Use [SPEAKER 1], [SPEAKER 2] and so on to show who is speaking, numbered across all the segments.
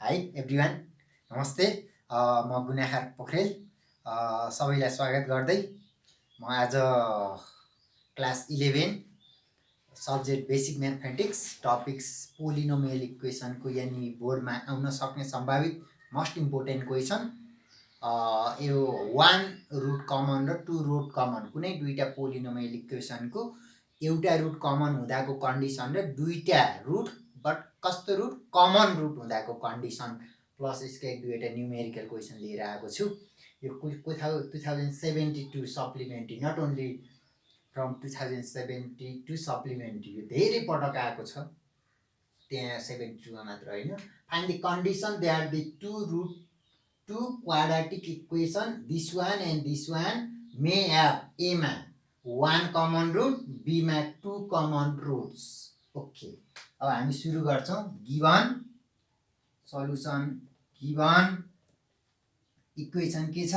[SPEAKER 1] High everyone नमस्ते। म गुनाहार पोखरेल सबैलाई स्वागत गर्दै म आज class 11 subject basic mathematics topics polynomial इक्वेसनको यानि बोर्डमा आउन सक्ने सम्भावित मोस्ट इम्पोर्टेन्ट क्वेसन यो 1 रुट कमन र 2 रुट कमन कुनै दुईटा पोलिनोमियल इक्वेसनको एउटा रुट कमन हुँदाको कन्डिसन र दुईटा रुट बट कस्तो रुट कमन रुट हुँदाको कन्डिसन प्लस यसको एक दुईवटा न्युमेरिकल क्वेसन लिएर आएको छु। यो 2072 supplementary not only from 2072 supplementary यो धेरै पटक आएको छ, त्यहाँ 72मा मात्र होइन। Find the condition they are the two quadratic equation, this one and this one may have A मा 1 common root, B मा 2 common roots. ओके, अब हामी सुरु गर्छौं। गिवन सल्युसन, गिवन इक्वेसन के छ?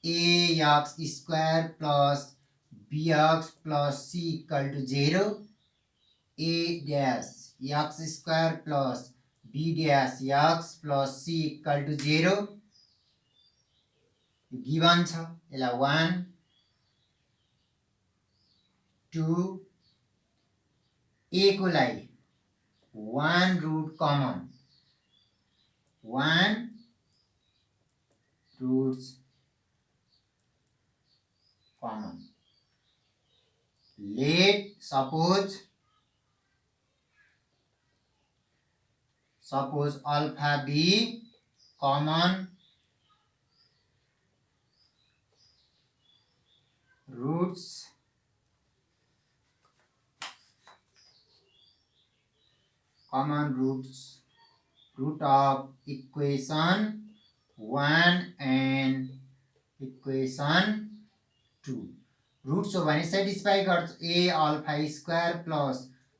[SPEAKER 1] ax² plus bx plus c equal to 0, a dash x² plus b dash x plus c equal to 0 given छ। यसलाई 1 2 a को लागि 1 root common, 1 roots common. Let suppose alpha be common roots root of equation 1 and equation 2 roots हो भने satisfy गर्छ। a alpha square plus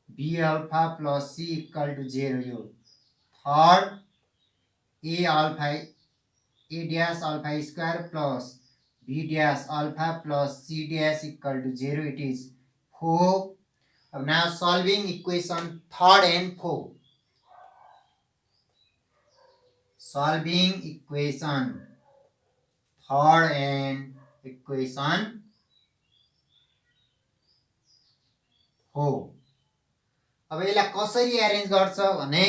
[SPEAKER 1] b alpha plus c equal to 0। यो third a dash alpha square plus b dash alpha plus c dash equal to 0, it is 4. Now solving equation 3rd and 4. Solving equation 3rd and equation 4. अब यसलाई कसरी arrange गर्छ भने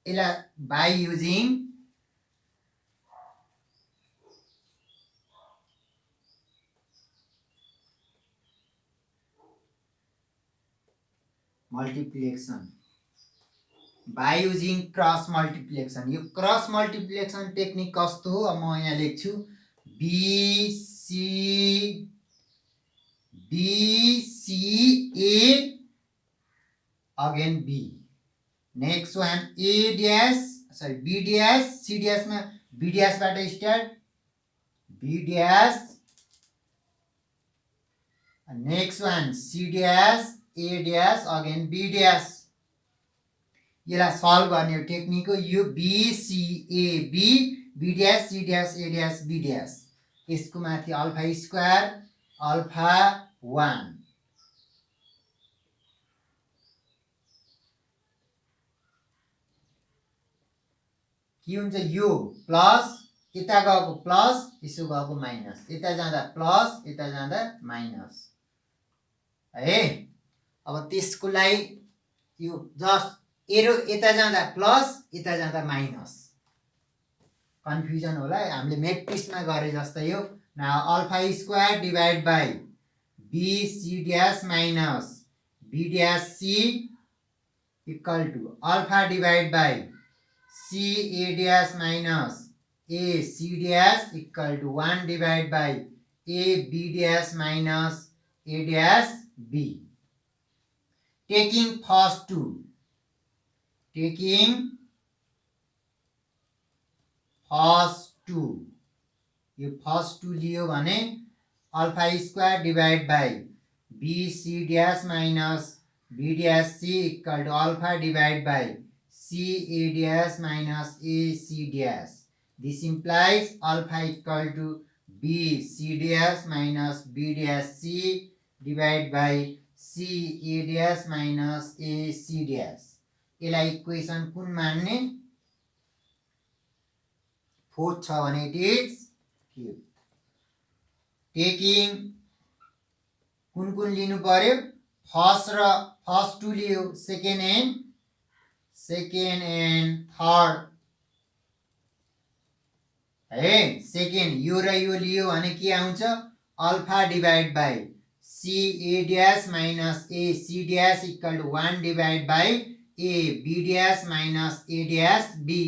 [SPEAKER 1] यसलाई by using multiplication, by using cross multiplication. यो cross multiplication technique कस्तो हो? अब म यहाँ लेख्छु BCA again B, next one A dash sorry B dash C dash मा B dash बाट start, B dash, next one C dash A dash again B dash। यसलाई सल्भ गर्ने टेक्निक हो यो BCAB B dash C dash A dash B dash। यसको माथि alpha square alpha 1 के हुन्छ? यो प्लस यता गएको प्लस यसो गएको माइनस, यता जाँदा प्लस यता जाँदा माइनस है। अब त्यसको लागि यो जस्ट एरो यता जाँदा प्लस यता जाँदा माइनस, कन्फ्युजन होला, हामीले मेट्रिक्समा गरे जस्तै हो। Now alpha square divide by b c dash minus b dash c equal to alpha divide by c a dash minus a c dash equal to 1 divide by a b dash minus a dash b. Taking first two, यो first two लियो भने alpha square divide by b c dash minus b dash c equal to alpha divide by c a dash minus a c dash. This implies alpha equal to b c dash minus b dash c divide by c a dash minus a c dash. यसलाई equation कुन मान्ने? Fourth छ भने it is fifth. Taking कुन कुन लिनु पर्यो, first 2 लियो, सेकेन्ड एन्ड थर्ड है। सेकेन्ड यो र यो लियो भने के आउँछ, alpha divide by c a dash minus a c dash equal to 1 divide by a b dash minus a dash b.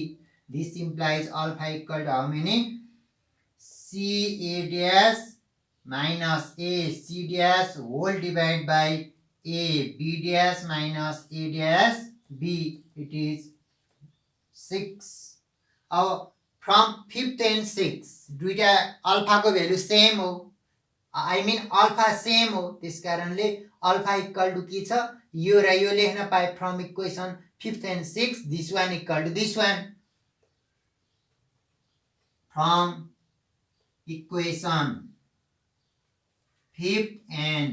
[SPEAKER 1] This implies alpha equal to how many, c a dash minus a c dash whole divide by a b dash minus a dash b. It is 6। अब from 5th and 6 दुईटा अल्फाको value same हो, I mean alpha same हो, त्यस कारणले alpha equal to के छ, यो र यो लेख्न पाए from equation 5th and 6 this one equal to this one. From equation 5th and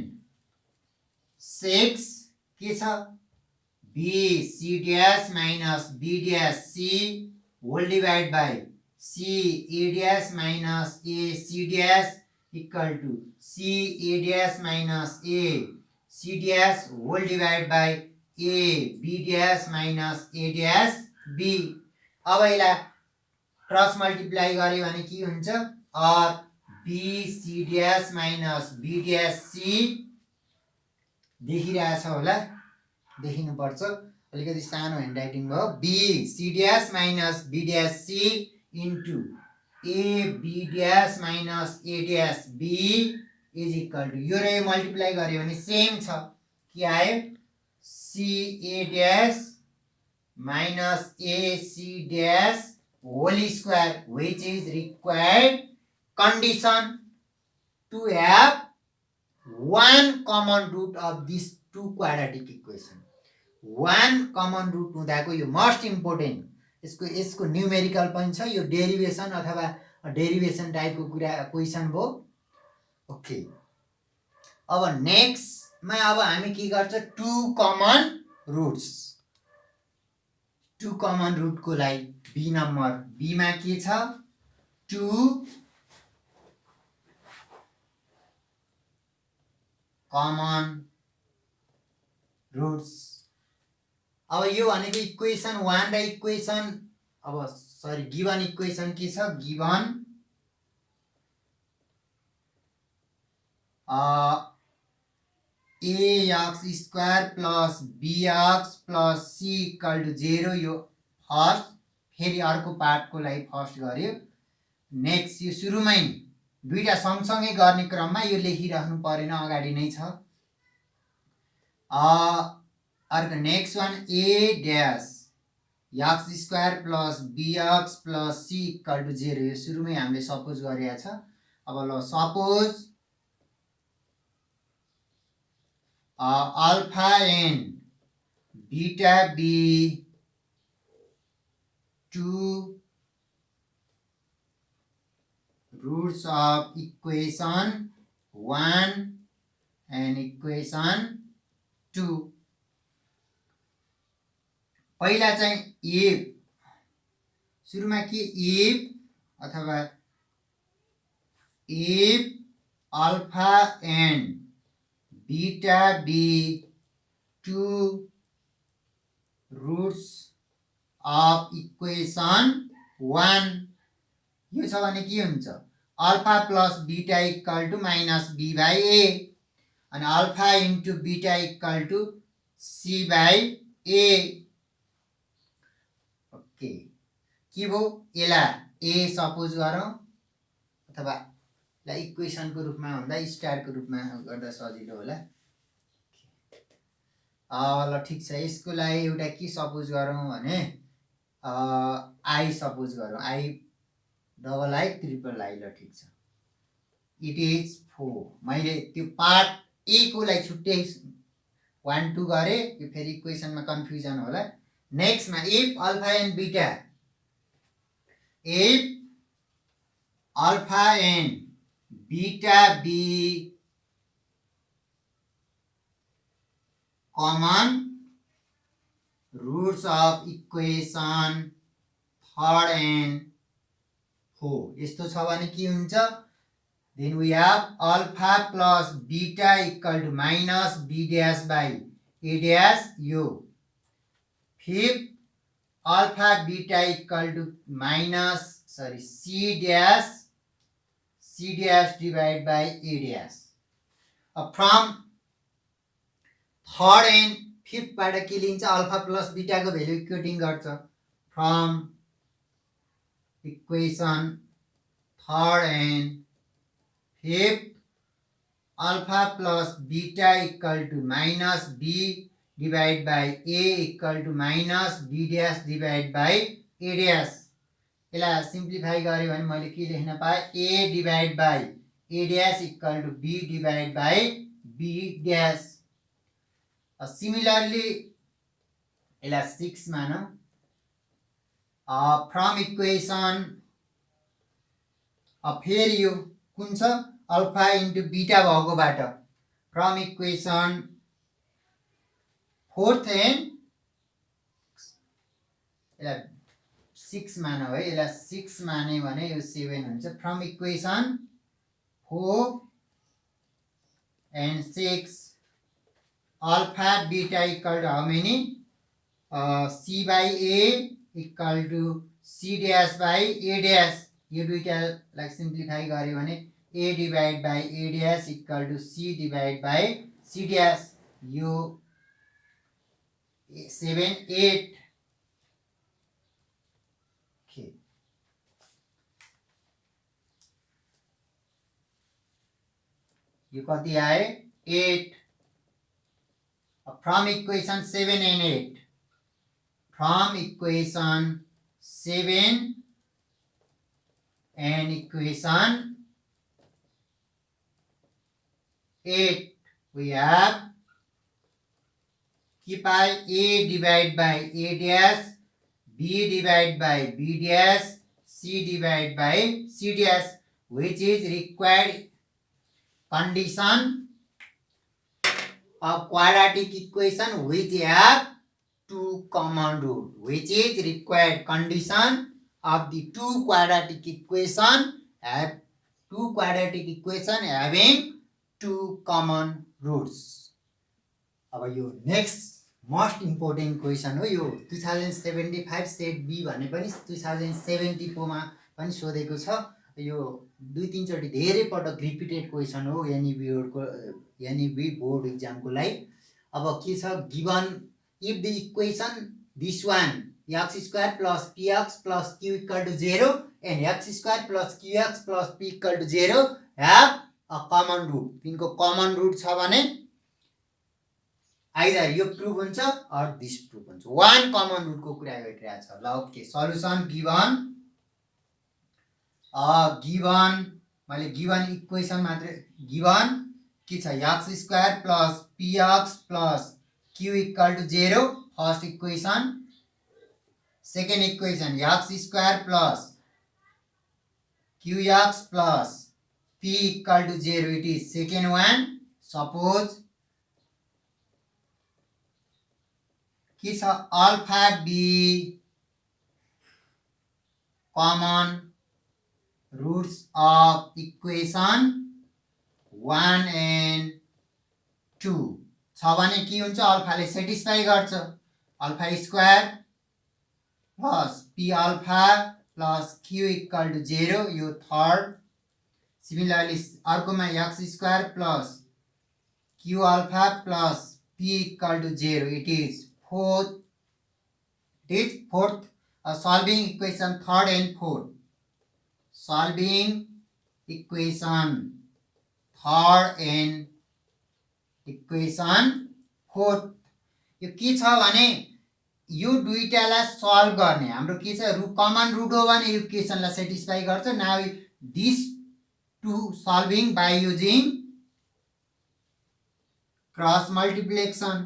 [SPEAKER 1] 6 के छ, b c dash minus b dash c whole divide by c a dash minus a c dash equal to c a dash minus a c dash whole divide by a b dash minus a dash b. अब यसलाई cross multiply गर्यो भने के हुन्छ, or b c dash minus b dash c, देखिरहेछ होला, देखिनुपर्छ, अलिकति सानो ह्यान्डराइटिङ भयो, b c dash minus b dash c into a b dash minus a dash b is equal to, यो र यो मल्टिप्लाई गर्यो भने सेम छ, के आयो, c a dash minus a c dash whole square, which is required condition to have one common root of these two quadratic equation। one common root हुँदाको यो मोस्ट इम्पोर्टेन्ट, यसको न्युमेरिकल पनि छ, यो डेरिभेसन अथवा डेरिभेसन टाइपको कुरा question भयो। ओके, अब नेक्स्टमा अब हामी के गर्छ, two common roots, two common रुटको लागि बी नम्बर, बीमा के छ, टु कमन रुट्स। अब यो भनेको इक्वेसन 1 र इक्वेसन, अब सरी गिभन इक्वेसन के छ, given ax square plus bx plus c equal to 0, यो फर्स्ट, फेरि अर्को पार्टको लागि फर्स्ट गर्यो। नेक्स्ट यो सुरुमै दुईटा सँगसँगै गर्ने क्रममा यो लेखिराख्नु परेन, अगाडि नै छ। अर्को next one, a dash x square plus b x plus c equal to 0, यो सुरुमै हामीले सपोज गरेका छ। अब ल suppose alpha and beta be two roots of equation 1 and equation 2। पहिला चाहिँ इफ, सुरुमा के, इफ अथवा if alpha and beta be two roots of equation 1, यो छ भने के हुन्छ, alpha plus beta equal to minus b by a, अनि alpha into beta equal to c by a. Okay, के भयो, यसलाई ए सपोज गरौँ, अथवा इक्वेसनको रूपमा भन्दा स्टारको रूपमा गर्दा सजिलो होला। ल ठिक छ, यसको लागि एउटा के सपोज गरौँ भने आई सपोज गरौँ, I double I triple I, ल ठिक छ, इट इज 4। मैले त्यो पार्ट ए को लागि छुट्टै 1 2 गरेँ, यो फेरि इक्वेसनमा कन्फ्युजन होला। नेक्स्टमा if alpha and beta, if alpha and beta be common roots of equation 3rd and हो यस्तो छ भने के हुन्छ then we have alpha plus beta equal to minus b dash by a dash u. Fifth, alpha beta equal to minus c dash divided by a dash. From third and fifth बाट के लिन्छ alpha plus beta को value equating गर्छ from equation third and fifth alpha plus beta equal to minus b divided by a equal to minus b dash divided by a dash. यसलाई simplify गर्यो भने मैले के लेख्न पाएँ a divided by a dash equal to b divided by b dash. Similarly यसलाई 6 मानौँ from equation फेरि यो कुन छ अल्फा इन्टु बीटा भएकोबाट from equation फोर्थ एन्ड यसलाई 6 मानौँ है यसलाई 6 माने भने यो 7 हुन्छ from equation 4 and 6 alpha beta equal to how many c by a equal to c dash by a dash. यो दुईटालाई सिम्प्लिफाई गर्यो भने a divide by a dash equal to c divide by c dash. यो 7 8 यो कति आए 8 from equation 7 and 8 from equation 7 and equation 8 we have keep a divided by a dash b divided by b dash c divided by c dash which is required condition of quadratic equation which have two common root which is required condition of the two quadratic equation having two common roots. अब यो next most important question हो यो 2075 set be भने पनि 2074 मा पनि सोधेको छ यो 2-3 चोटि धेरै पटक रिपिटेड क्वेसन हो एनईबी बोर्ड एक्जामको लागि. अब के छ given if the equation this one x square plus px plus q equal to 0 and x square plus qx plus p equal to 0 have a common root. तिनको common root छ भने either यो prove हुन्छ or this prove हुन्छ. one common root को कुरा गरिरहेको छ. ल ओके सल्युसन गिवन मैले गिवन इक्वेसन मात्र गिवन के छ x square plus px plus q equal to 0 first equation. Second equation x square plus qx plus p equal to 0 it is second one. Suppose के छ alpha b common roots of equation 1 and 2 छ भने के हुन्छ अल्फाले satisfy गर्छ alpha square plus p alpha plus q equal to 0 यो third. Similarly अर्कोमा x square plus q alpha plus p equal to 0 it is fourth. Solving equation third and fourth. Solving equation third and equation fourth. यो के छ भने यो दुईटालाई solve गर्ने हाम्रो के छ कमन रुट हो भने यो इक्वेसनलाई सेटिस्फाई गर्छ. Now this two solving by using cross multiplication.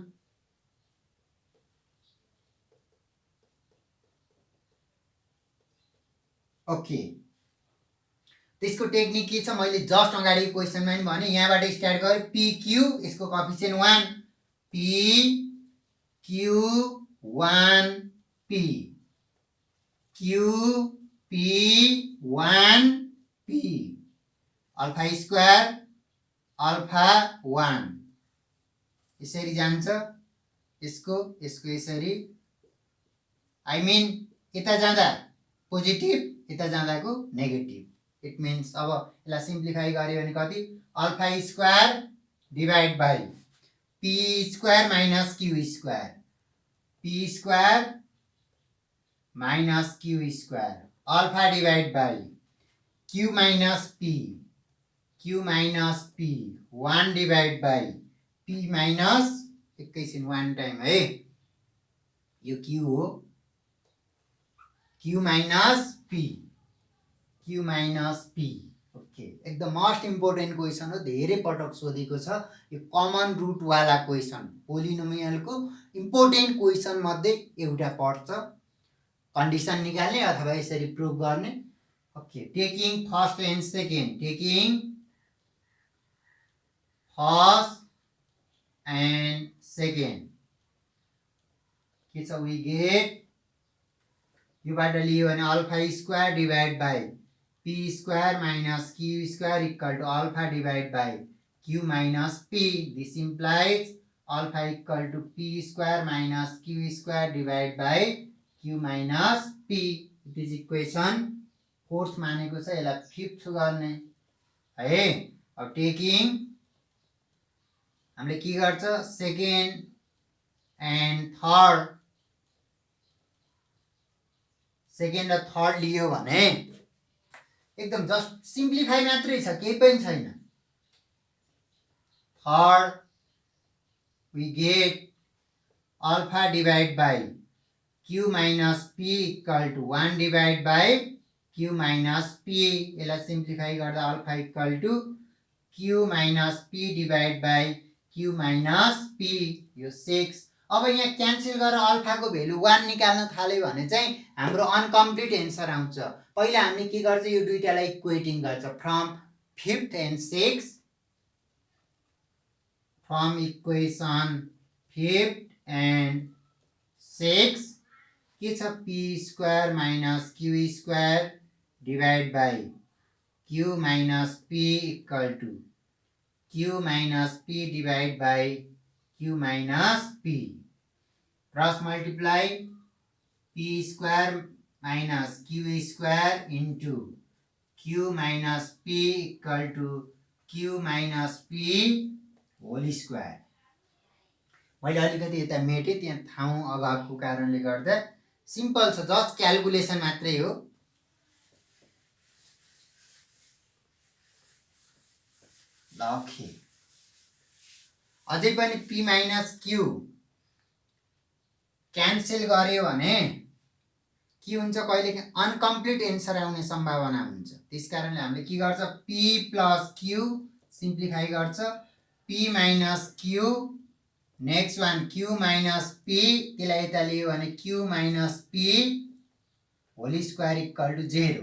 [SPEAKER 1] Okay त्यसको टेक्निक के छ मैले जस्ट अगाडि क्वेसनमा पनि भने यहाँबाट स्टार्ट गरे pq यसको coefficient 1 pq 1 p q P1 P alpha square alpha 1 यसरी जान्छ यसको यसरी आई मिन यता जाँदा पोजिटिभ यता जाँदाको नेगेटिभ इट मिन्स अब यसलाई सिम्प्लिफाई गर्यो भने कति alpha square divide by p square minus q square P square minus q square alpha divide by q minus P 1 divide by P minus एकैछिन 1 time है यो क्यू हो क्यू माइनस पी ओके एकदम most important question हो धेरै पटक सोधेको छ यो कमन रुट वाला क्वेसन पोलिनोमियलको इम्पोर्टेन्ट क्वेसन मध्ये एउटा पर्छ कन्डिसन निकाल्ने अथवा यसरी प्रुभ गर्ने okay taking first and second के छ वी गेट योबाट लियो भने alpha square divide by p square minus q square equal to alpha divide by q minus p this implies alpha equal to p square minus q square divide by q minus p it is equation fourth मानेको छ यसलाई fifth गर्ने है अब taking हामीले के गर्छ second and third second र थर्ड लियो भने एकदम जस्ट सिम्प्लिफाई मात्रै छ केही पनि छैन third we get alpha divide by q minus p equal to 1 divide by q minus p यसलाई सिम्प्लिफाई गर्दा alpha equal to q minus p divide by q minus p यो 6 अब यहाँ क्यान्सल गरेर अल्फाको भेल्यु 1 निकाल्न थाल्यो भने चाहिँ हाम्रो अनकम्प्लिट एन्सर आउँछ पहिला हामीले के गर्छ यो दुईटालाई इक्वेटिङ गर्छ from fifth and six from equation fifth and six के छ p square minus q square divide by q minus p equal to q minus p divide by q minus p cross multiply p square minus q square into q minus p equal to q minus p whole square मैले अलिकति यता मेटेँ त्यहाँ ठाउँ अभावको कारणले गर्दा simple छ just calculation मात्रै हो ओके अझै पनि पी माइनस क्यू क्यान्सल गर्यो भने के हुन्छ कहिले अनकम्प्लिट एन्सर आउने सम्भावना हुन्छ त्यसकारणले हामीले के गर्छ पी प्लस क्यू सिम्प्लिफाई गर्छ p minus q next one q minus p त्यसलाई यता लियो भने q minus p whole square equal to 0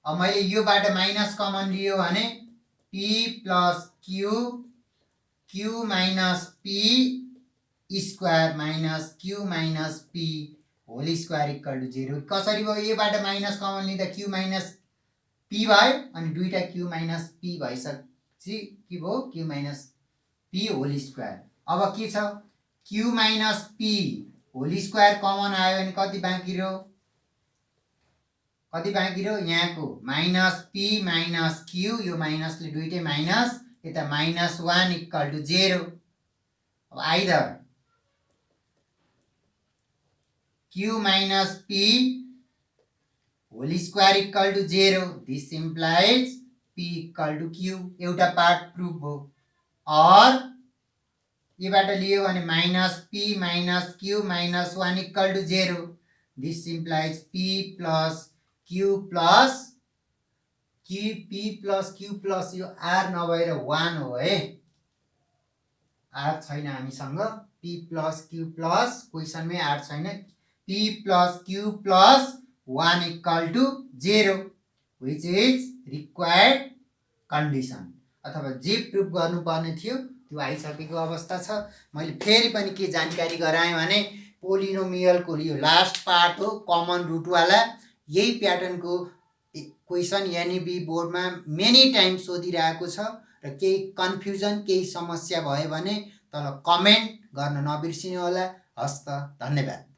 [SPEAKER 1] अब मैले योबाट माइनस कमन लियो भने p plus q minus p square minus q minus p whole square equal to 0 कसरी भयो योबाट माइनस कमन लिँदा क्यू माइनस पी भयो अनि दुईटा क्यू माइनस पी भइसकेपछि के भयो Q minus p whole square अब के छ q minus p whole square common आयो भने कति बाँकी रह्यो यहाँको माइनस पी माइनस क्यू यो माइनसले दुईटै माइनस यता माइनस 1 इक्वल टू 0 अब either q minus p whole square equal to 0 this implies p equal to q एउटा पार्ट प्रुफ हो और योबाट लियो भने minus p minus q minus 1 equal to 0 this implies p plus q plus यो r नभएर 1 हो है आर छैन हामीसँग पी प्लस क्यू प्लस क्वेसनमै आर छैन p plus q plus 1 equal to 0 which is required condition अथवा जे प्रुफ गर्नुपर्ने थियो त्यो आइसकेको अवस्था छ मैले फेरि पनि के जानकारी गराएँ भने पोलिनोमियलको यो लास्ट पार्ट हो कमन रुट वाला यही प्याटर्नको क्वेसन एनइबी बोर्डमा मेनी टाइम सोधिरहेको छ र केही कन्फ्युजन केही समस्या भयो भने तल कमेन्ट गर्न नबिर्सिनु होला। हस्त, धन्यवाद।